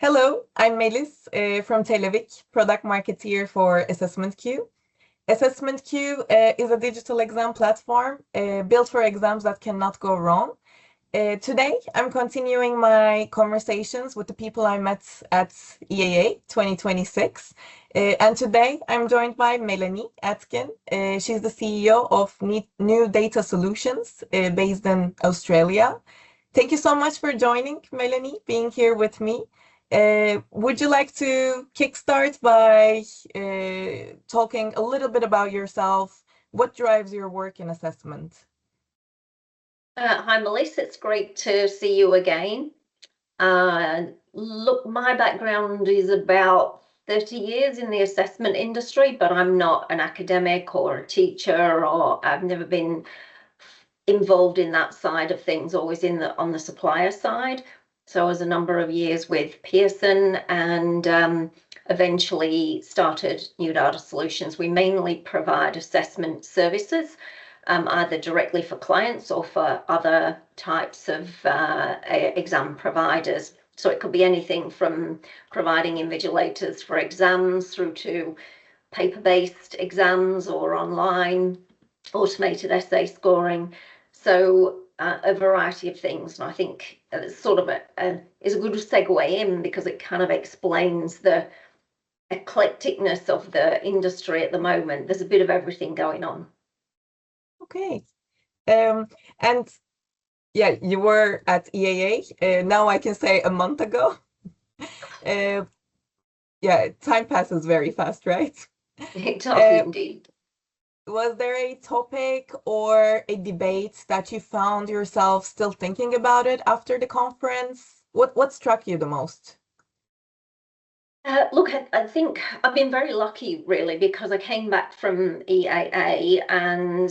Hello, I'm Melis from Tel Aviv, product marketeer for Assessment Queue. Assessment Queue is a digital exam platform built for exams that cannot go wrong. Today, I'm continuing my conversations with the people I met at eAA 2026. And today, I'm joined by Melanie Atkin. She's the CEO of New Data Solutions based in Australia. Thank you so much for joining, Melanie, being here with me. Would you like to kickstart by talking a little bit about yourself? What drives your work in assessment? Hi, Melis. It's great to see you again. Look, my background is about 30 years in the assessment industry, but I'm not an academic or a teacher, or I've never been involved in that side of things, always on the supplier side. So I was a number of years with Pearson and eventually started New Data Solutions. We mainly provide assessment services, either directly for clients or for other types of exam providers. So it could be anything from providing invigilators for exams through to paper-based exams or online automated essay scoring. So a variety of things. And I think it's sort of is a good segue in because it kind of explains the eclecticness of the industry at the moment. There's a bit of everything going on. Okay. And yeah, you were at eAA. Now I can say a month ago. Uh, yeah, time passes very fast, right? It does Uh, indeed. was there a topic or a debate that you found yourself still thinking about it after the conference? What struck you the most? Look, I think I've been very lucky, really, because I came back from eAA, and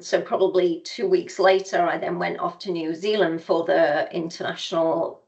so probably 2 weeks later, I then went off to New Zealand for the International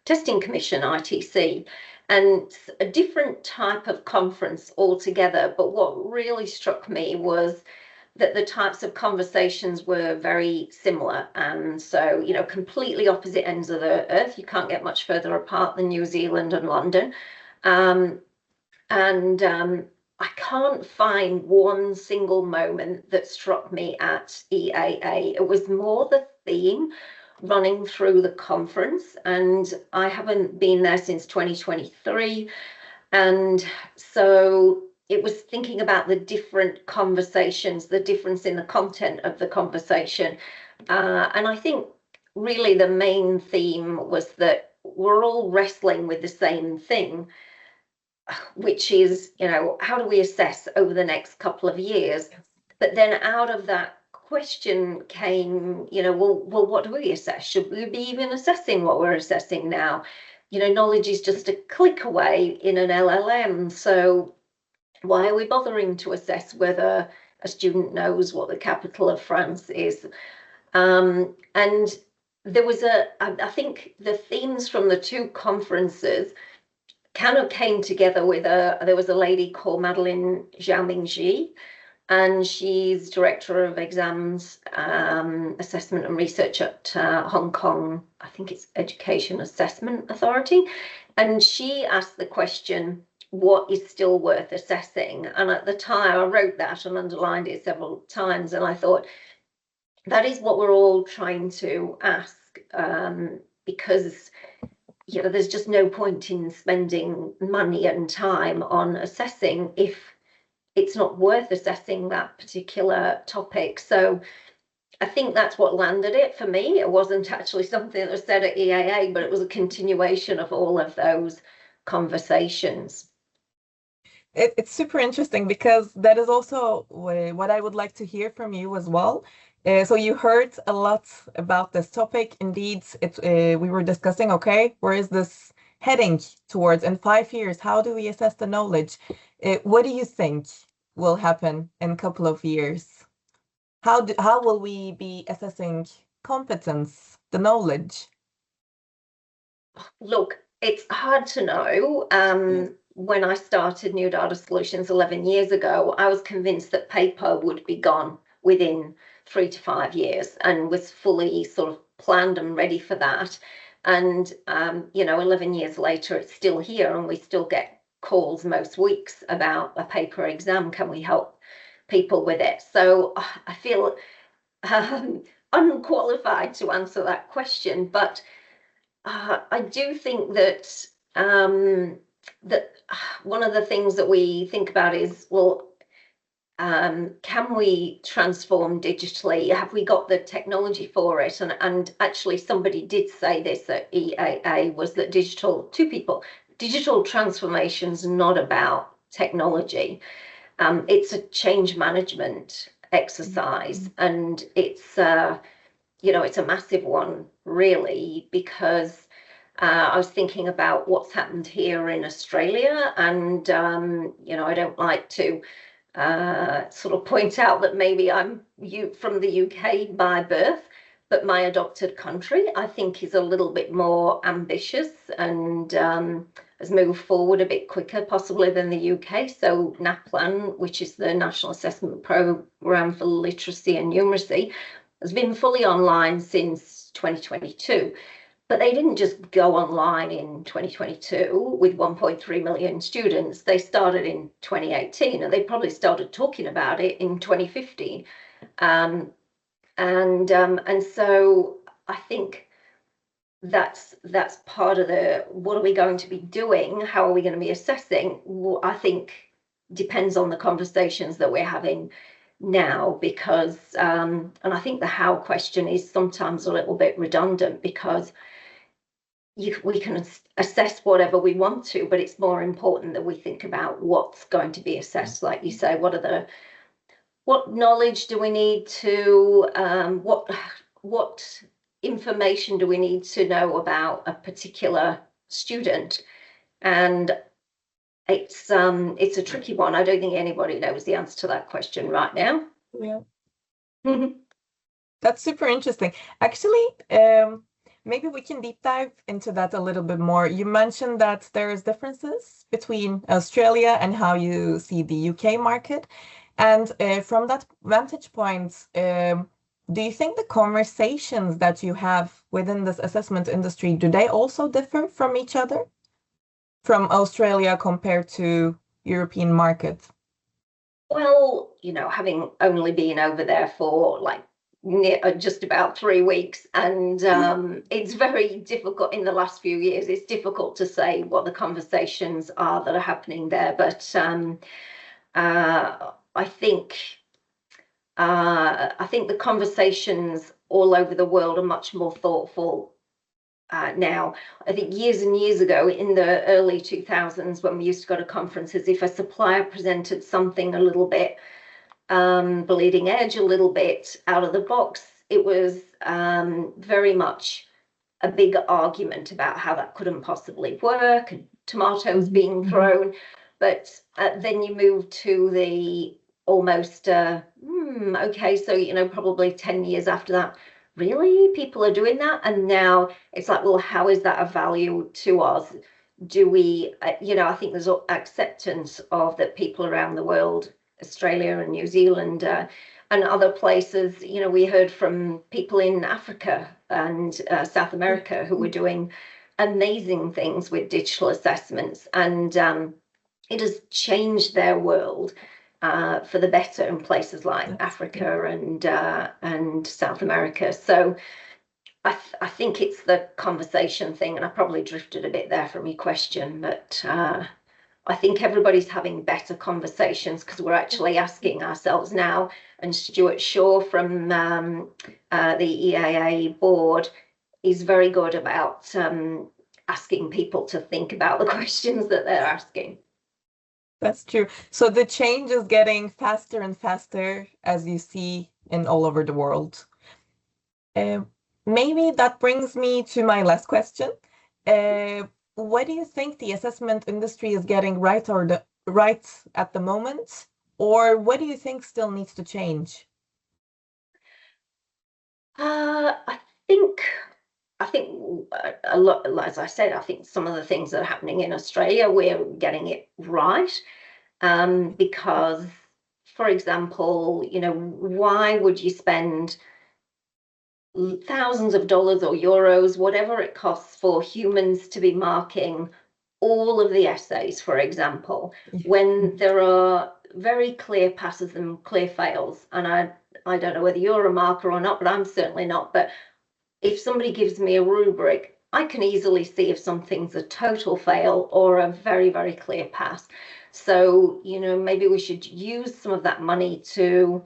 Testing Commission, ITC, and a different type of conference altogether. But what really struck me was that the types of conversations were very similar. And so, completely opposite ends of the earth. You can't get much further apart than New Zealand and London. Um, and I can't find one single moment that struck me at eAA. It was more the theme running through the conference, and I haven't been there since 2023. And so it was thinking about the different conversations, the difference in the content of the conversation. And I think really the main theme was that we're all wrestling with the same thing, which is, how do we assess over the next couple of years? But then out of that question came, well, what do we assess? Should we be even assessing what we're assessing now? Knowledge is just a click away in an LLM. So why are we bothering to assess whether a student knows what the capital of France is? And there was I think the themes from the two conferences kind of came together with there was a lady called Madeline Xiaomingji, and she's director of exams, assessment and research at Hong Kong, I think it's Education Assessment Authority. And she asked the question, what is still worth assessing? And at the time I wrote that and underlined it several times, and I thought that is what we're all trying to ask, because there's just no point in spending money and time on assessing if it's not worth assessing that particular topic. So I think that's what landed it for me. It wasn't actually something that was said at eAA, but it was a continuation of all of those conversations. It's super interesting because that is also what I would like to hear from you as well. So you heard a lot about this topic. Indeed, we were discussing, okay, where is this heading towards in 5 years? How do we assess the knowledge? What do you think will happen in a couple of years? How will we be assessing competence, the knowledge? Look, it's hard to know. Yes. When I started New Data Solutions 11 years ago, I was convinced that paper would be gone within 3 to 5 years and was fully sort of planned and ready for that. And, 11 years later, it's still here, and we still get calls most weeks about a paper exam. Can we help people with it? So I feel unqualified to answer that question, but I do think that one of the things that we think about is, well, can we transform digitally? Have we got the technology for it? And actually, somebody did say this at eAA, was that digital transformation's not about technology. It's a change management exercise, and it's it's a massive one, really, because I was thinking about what's happened here in Australia, and I don't like to sort of point out that maybe I'm from the UK by birth, but my adopted country, I think, is a little bit more ambitious and has moved forward a bit quicker, possibly, than the UK. So NAPLAN, which is the National Assessment Programme for Literacy and Numeracy, has been fully online since 2022. But they didn't just go online in 2022 with 1.3 million students. They started in 2018, and they probably started talking about it in 2015. And so I think that's part of the, what are we going to be doing? How are we going to be assessing? Well, I think depends on the conversations that we're having now, because and I think the how question is sometimes a little bit redundant, because we can assess whatever we want to, but it's more important that we think about what's going to be assessed. Like you say, what knowledge do we need to, what information do we need to know about a particular student? And it's a tricky one. I don't think anybody knows the answer to that question right now. Yeah. That's super interesting. Actually, maybe we can deep dive into that a little bit more. You mentioned that there's differences between Australia and how you see the UK market. And from that vantage point, do you think the conversations that you have within this assessment industry, do they also differ from each other? From Australia compared to European market? Well, having only been over there for like just about 3 weeks, and it's very difficult in the last few years. It's difficult to say what the conversations are that are happening there, but I think the conversations all over the world are much more thoughtful now. I think years and years ago, in the early 2000s, when we used to go to conferences, if a supplier presented something a little bit bleeding edge, a little bit out of the box, it was very much a big argument about how that couldn't possibly work, and tomatoes being thrown. But then you move to the almost okay, so probably 10 years after that, really, people are doing that? And now it's like, well, how is that of value to us? Do we I think there's acceptance of that. People around the world, Australia and New Zealand and other places, we heard from people in Africa and South America who were doing amazing things with digital assessments, and it has changed their world for the better in places like Africa and South America. So I think it's the conversation thing, and I probably drifted a bit there from your question, but I think everybody's having better conversations, because we're actually asking ourselves now, and Stuart Shaw from the eAA board is very good about asking people to think about the questions that they're asking. That's true. So the change is getting faster and faster, as you see in all over the world. Maybe that brings me to my last question. What do you think the assessment industry is getting right at the moment, or what do you think still needs to change? I think a lot, as I said, I think some of the things that are happening in Australia, we're getting it right. Because, for example, why would you spend thousands of dollars or euros, whatever it costs for humans to be marking all of the essays, for example, when there are very clear passes and clear fails. And I don't know whether you're a marker or not, but I'm certainly not. But if somebody gives me a rubric, I can easily see if something's a total fail or a very, very clear pass. So, maybe we should use some of that money to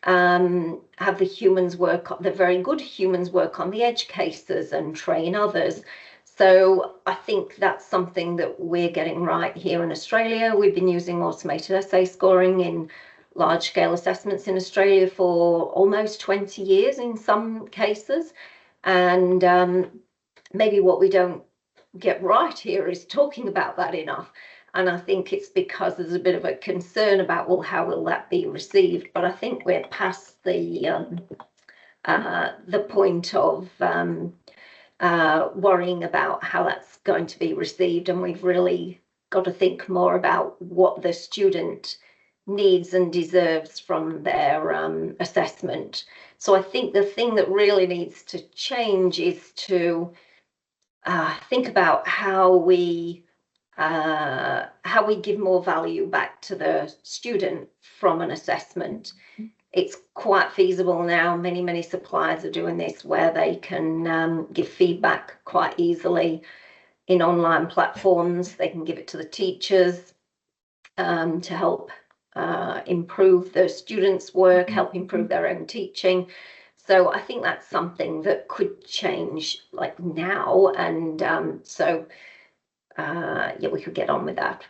have the very good humans work on the edge cases and train others. So I think that's something that we're getting right here in Australia. We've been using automated essay scoring in large scale assessments in Australia for almost 20 years in some cases. And maybe what we don't get right here is talking about that enough. And I think it's because there's a bit of a concern about, well, how will that be received? But I think we're past the point of worrying about how that's going to be received. And we've really got to think more about what the student needs and deserves from their assessment. So I think the thing that really needs to change is to think about how we give more value back to the student from an assessment. It's quite feasible now. Many suppliers are doing this where they can give feedback quite easily in online platforms. They can give it to the teachers to help improve the students' work, help improve their own teaching. So I think that's something that could change like now. And yeah, we could get on with that.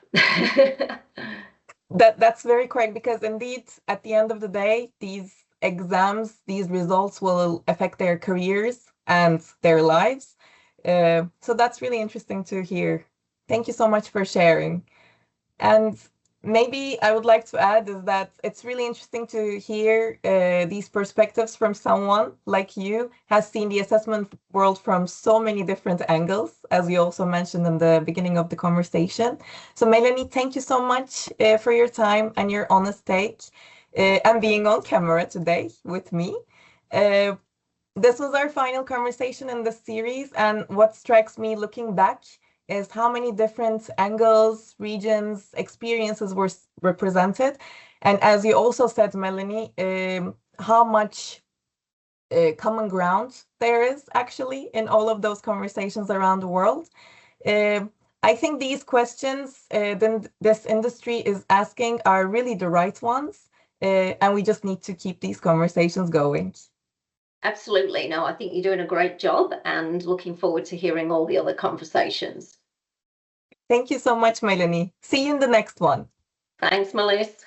That's very correct, because indeed, at the end of the day, these exams, these results will affect their careers and their lives. So that's really interesting to hear. Thank you so much for sharing. And maybe I would like to add is that it's really interesting to hear these perspectives from someone like you, has seen the assessment world from so many different angles, as you also mentioned in the beginning of the conversation. So Melanie, thank you so much for your time and your honest take and being on camera today with me. This was our final conversation in the series, and what strikes me looking back is how many different angles, regions, experiences were represented. And as you also said, Melanie, how much common ground there is actually in all of those conversations around the world. I think these questions then this industry is asking are really the right ones, and we just need to keep these conversations going. Absolutely. No, I think you're doing a great job and looking forward to hearing all the other conversations. Thank you so much, Melanie. See you in the next one. Thanks, Melis.